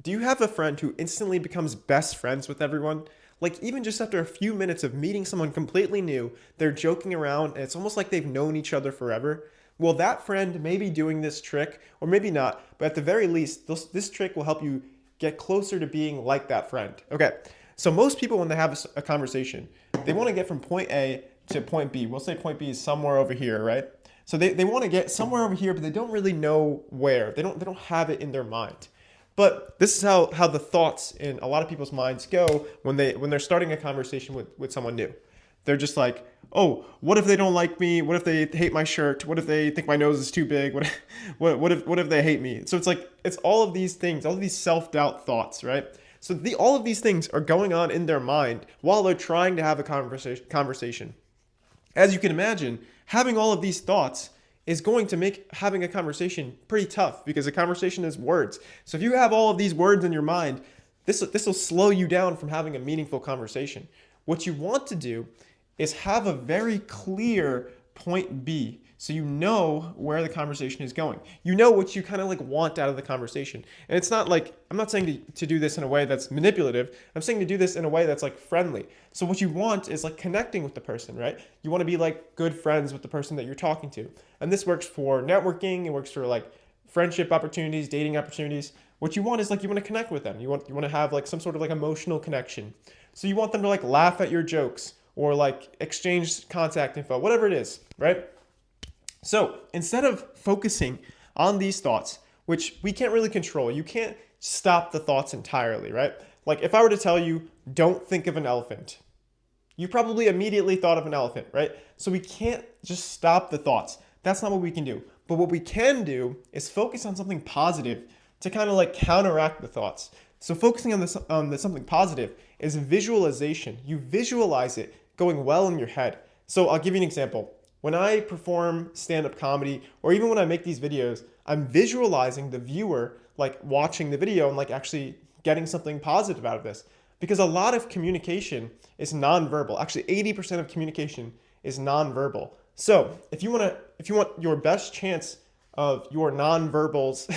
Do you have a friend who instantly becomes best friends with everyone? Like, even just after a few minutes of meeting someone completely new, they're joking around and it's almost like they've known each other forever? Well, that friend may be doing this trick, or maybe not, but at the very least, this trick will help you get closer to being like that friend. Okay, so most people, when they have a conversation, they want to get from point A to point B. We'll say point B is somewhere over here, right? So they want to get somewhere over here, but they don't really know where. They don't have it in their mind. But this is how the thoughts in a lot of people's minds go when they're starting a conversation with someone new. They're just like, oh, what if they don't like me? What if they hate my shirt? What if they think my nose is too big? What if they hate me? So it's like, it's all of these things, all of these self-doubt thoughts, right? So all of these things are going on in their mind while they're trying to have a conversation. As you can imagine, having all of these thoughts is going to make having a conversation pretty tough, because a conversation is words. So if you have all of these words in your mind, this will slow you down from having a meaningful conversation. What you want to do is have a very clear point B, so you know where the conversation is going. You know what you kind of like want out of the conversation. And it's not like, I'm not saying to do this in a way that's manipulative. I'm saying to do this in a way that's like friendly. So what you want is like connecting with the person, right? You want to be like good friends with the person that you're talking to. And this works for networking. It works for like friendship opportunities, dating opportunities. What you want is like, you want to connect with them. You want to have like some sort of like emotional connection. So you want them to like laugh at your jokes or like exchange contact info, whatever it is, right? So instead of focusing on these thoughts, which we can't really control, you can't stop the thoughts entirely, right? Like if I were to tell you, don't think of an elephant, you probably immediately thought of an elephant, right? So we can't just stop the thoughts. That's not what we can do. But what we can do is focus on something positive to kind of like counteract the thoughts. So focusing on something positive is visualization. You visualize it going well in your head. So I'll give you an example. When I perform stand-up comedy, or even when I make these videos, I'm visualizing the viewer like watching the video and like actually getting something positive out of this. Because a lot of communication is nonverbal. Actually, 80% of communication is nonverbal. So if you want your best chance of your nonverbals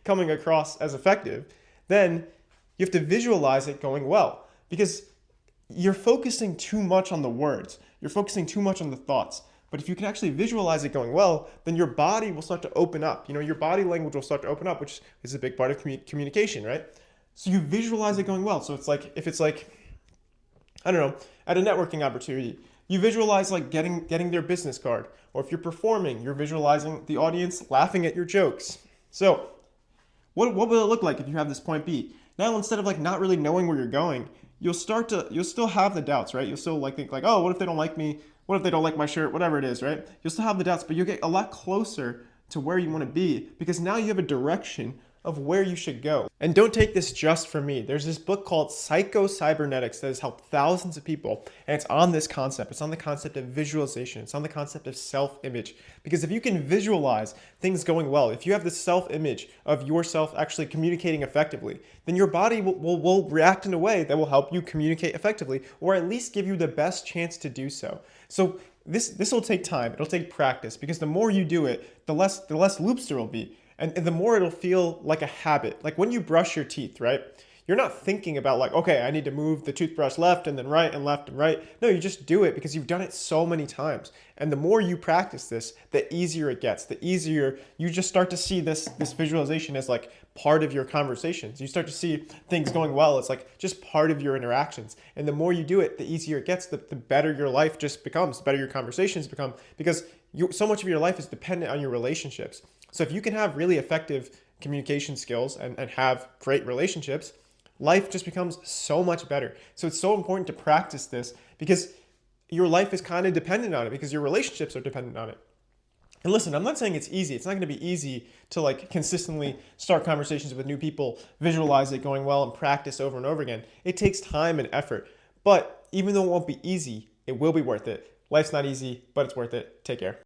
coming across as effective, then you have to visualize it going well. Because you're focusing too much on the words. You're focusing too much on the thoughts. But if you can actually visualize it going well, then your body will start to open up. You know, your body language will start to open up, which is a big part of communication, right? So you visualize it going well. So it's like, if it's like, I don't know, at a networking opportunity, you visualize like getting their business card. Or if you're performing, you're visualizing the audience laughing at your jokes. So what will it look like if you have this point B? Now, instead of like not really knowing where you're going, you'll still have the doubts, right? You'll still like think like, oh, what if they don't like me? What if they don't like my shirt? Whatever it is, right? You'll still have the doubts, but you'll get a lot closer to where you want to be, because now you have a direction of where you should go. And don't take this just from me. There's this book called Psycho-Cybernetics that has helped thousands of people, and it's on this concept. It's on the concept of visualization. It's on the concept of self-image. Because if you can visualize things going well, if you have this self-image of yourself actually communicating effectively, then your body will react in a way that will help you communicate effectively, or at least give you the best chance to do so. So this will take time. It'll take practice, because the more you do it, the less loops there will be. And the more it'll feel like a habit. Like when you brush your teeth, right? You're not thinking about like, okay, I need to move the toothbrush left and then right and left and right. No, you just do it because you've done it so many times. And the more you practice this, the easier it gets. The easier you just start to see this visualization as like part of your conversations. You start to see things going well. It's like just part of your interactions. And the more you do it, the easier it gets, the better your life just becomes, the better your conversations become, because so much of your life is dependent on your relationships. So if you can have really effective communication skills and have great relationships, life just becomes so much better. So it's so important to practice this, because your life is kind of dependent on it, because your relationships are dependent on it. And listen, I'm not saying it's easy. It's not going to be easy to like consistently start conversations with new people, visualize it going well, and practice over and over again. It takes time and effort. But even though it won't be easy, it will be worth it. Life's not easy, but it's worth it. Take care.